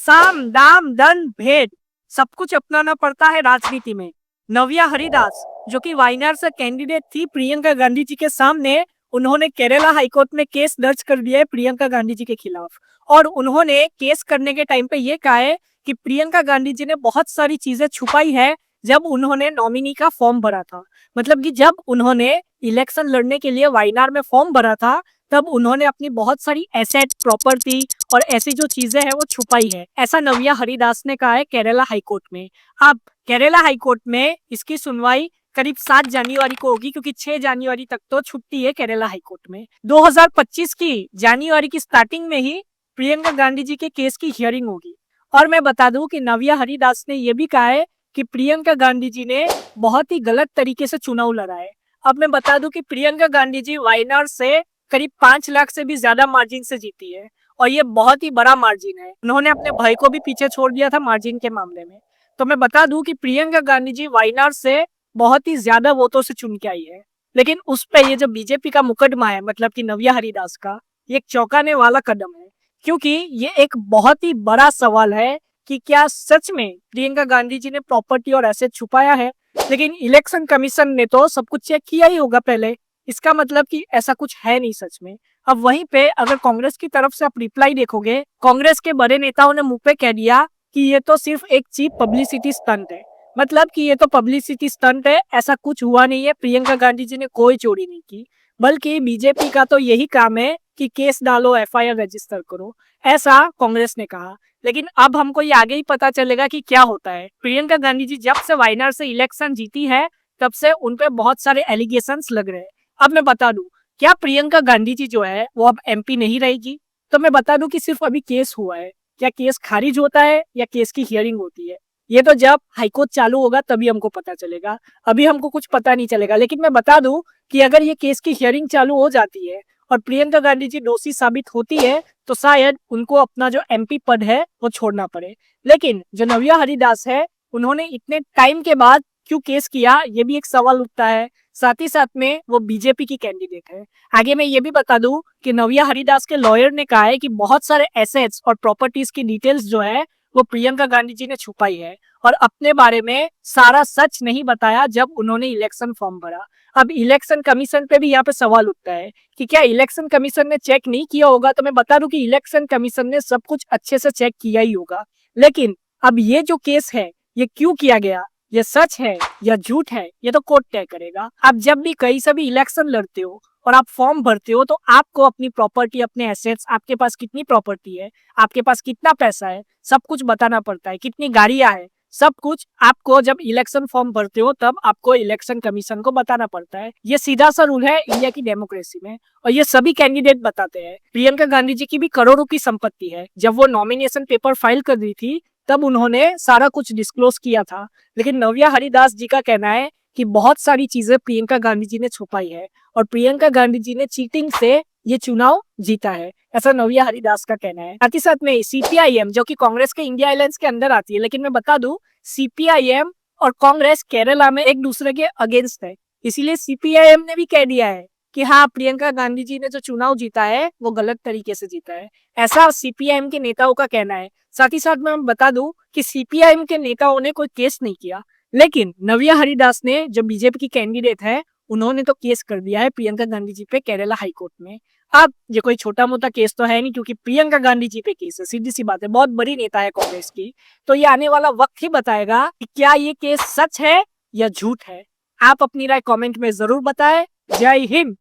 साम दाम दंड भेद सब कुछ अपनाना पड़ता है राजनीति में। नव्या हरिदास जो कि वायनाड से कैंडिडेट थी प्रियंका गांधी जी के सामने, उन्होंने केरला हाईकोर्ट में केस दर्ज कर दिया है प्रियंका गांधी जी के खिलाफ। और उन्होंने केस करने के टाइम पे ये कहा है कि प्रियंका गांधी जी ने बहुत सारी चीजें छुपाई है जब उन्होंने नॉमिनी का फॉर्म भरा था। मतलब कि जब उन्होंने इलेक्शन लड़ने के लिए वायनाड में फॉर्म भरा था, तब उन्होंने अपनी बहुत सारी एसेट, प्रॉपर्टी और ऐसी जो चीजें हैं वो छुपाई है। ऐसा नव्या हरिदास ने कहा है केरला हाईकोर्ट में। अब केरला हाईकोर्ट में इसकी सुनवाई करीब 7 जनवरी को होगी, क्योंकि 6 जनवरी तक तो छुट्टी है केरला हाईकोर्ट में। 2025 की जनवरी की स्टार्टिंग में ही प्रियंका गांधी जी के केस की हियरिंग होगी। और मैं बता दूं कि नव्या हरिदास ने यह भी कहा है कि प्रियंका गांधी जी ने बहुत ही गलत तरीके से चुनाव लड़ा है। अब मैं बता दूं कि प्रियंका गांधी जी वायनाड से करीब 5 लाख से भी ज्यादा मार्जिन से जीती है, और ये बहुत ही बड़ा मार्जिन है। उन्होंने अपने भाई को भी पीछे छोड़ दिया था मार्जिन के मामले में। तो मैं बता दूं कि प्रियंका गांधी जी वायनाड से बहुत ही ज्यादा वोटों से चुन के आई है। लेकिन उस पे ये जो बीजेपी का मुकदमा है, मतलब कि नव्या हरिदास का, ये एक चौंकाने वाला कदम है। क्योंकि ये एक बहुत ही बड़ा सवाल है कि क्या सच में प्रियंका गांधी जी ने प्रॉपर्टी और एसेट छुपाया है। लेकिन इलेक्शन कमीशन ने तो सब कुछ चेक किया ही होगा पहले। इसका मतलब कि ऐसा कुछ है नहीं सच में। अब वहीं पे अगर कांग्रेस की तरफ से आप रिप्लाई देखोगे, कांग्रेस के बड़े नेताओं ने मुंह पे कह दिया कि ये तो सिर्फ एक चीप पब्लिसिटी स्टंट है। मतलब कि ये तो पब्लिसिटी स्टंट है, ऐसा कुछ हुआ नहीं है, प्रियंका गांधी जी ने कोई चोरी नहीं की। बल्कि बीजेपी का तो यही काम है कि केस डालो, एफआईआर रजिस्टर करो, ऐसा कांग्रेस ने कहा। लेकिन अब हमको ये आगे ही पता चलेगा कि क्या होता है। प्रियंका गांधी जी जब से वायनाड से इलेक्शन जीती है, तब से उन पे बहुत सारे एलिगेशंस लग रहे हैं। अब मैं बता दूं, क्या प्रियंका गांधी जी जो है वो अब एमपी नहीं रहेगी? तो मैं बता दूं कि सिर्फ अभी केस हुआ है। क्या केस खारिज होता है या केस की हियरिंग होती है, ये तो जब हाईकोर्ट चालू होगा तभी हमको पता चलेगा। अभी हमको कुछ पता नहीं चलेगा। लेकिन मैं बता दूं कि अगर ये केस की हियरिंग चालू हो जाती है और प्रियंका गांधी जी दोषी साबित होती है, तो शायद उनको अपना जो एमपी पद है वो छोड़ना पड़े। लेकिन जो नव्या हरिदास है, उन्होंने इतने टाइम के बाद क्यों केस किया, ये भी एक सवाल उठता है। साथ ही साथ में वो बीजेपी की कैंडिडेट है। आगे मैं ये भी बता दूं कि नव्या हरिदास के लॉयर ने कहा है कि बहुत सारे एसेट्स और प्रॉपर्टीज की डिटेल्स जो है वो प्रियंका गांधी जी ने छुपाई है, और अपने बारे में सारा सच नहीं बताया जब उन्होंने इलेक्शन फॉर्म भरा। अब इलेक्शन कमीशन पे भी यहाँ पे सवाल उठता है कि क्या इलेक्शन कमीशन ने चेक नहीं किया होगा। तो मैं बता दूं कि इलेक्शन कमीशन ने सब कुछ अच्छे से चेक किया ही होगा। लेकिन अब ये जो केस है, ये क्यों किया गया, ये सच है या झूठ है, ये तो कोर्ट तय करेगा। आप जब भी कहीं से भी इलेक्शन लड़ते हो और आप फॉर्म भरते हो, तो आपको अपनी प्रॉपर्टी, अपने एसेट्स, आपके पास कितनी प्रॉपर्टी है, आपके पास कितना पैसा है, सब कुछ बताना पड़ता है। कितनी गाड़ियां है, सब कुछ आपको जब इलेक्शन फॉर्म भरते हो तब आपको इलेक्शन कमीशन को बताना पड़ता है। ये सीधा सा रूल है इंडिया की डेमोक्रेसी में, और ये सभी कैंडिडेट बताते हैं। प्रियंका गांधी जी की भी करोड़ों की संपत्ति है। जब वो नॉमिनेशन पेपर फाइल कर रही थी, तब उन्होंने सारा कुछ डिस्क्लोज किया था। लेकिन नव्या हरिदास जी का कहना है कि बहुत सारी चीजें प्रियंका गांधी जी ने छुपाई है, और प्रियंका गांधी जी ने चीटिंग से ये चुनाव जीता है, ऐसा नव्या हरिदास का कहना है। साथ ही साथ में सीपीआईएम, जो कि कांग्रेस के इंडिया अलायंस के अंदर आती है, लेकिन मैं बता दूं सीपीआईएम और कांग्रेस केरला में एक दूसरे के अगेंस्ट है। इसीलिए सीपीआईएम ने भी कह दिया है कि हाँ, प्रियंका गांधी जी ने जो चुनाव जीता है वो गलत तरीके से जीता है, ऐसा सीपीआईएम के नेताओं का कहना है। साथ ही साथ मैं बता दूं कि सीपीआईएम के नेताओं ने कोई केस नहीं किया, लेकिन नव्या हरिदास ने, जो बीजेपी की कैंडिडेट है, उन्होंने तो केस कर दिया है प्रियंका गांधी जी पे केरला हाईकोर्ट में। अब ये कोई छोटा मोटा केस तो है नहीं, क्योंकि प्रियंका गांधी जी पे केस है, सीधी सी बात है, बहुत बड़ी नेता है कांग्रेस की। तो ये आने वाला वक्त ही बताएगा कि क्या ये केस सच है या झूठ है। आप अपनी राय कमेंट में जरूर बताएं। जय हिंद।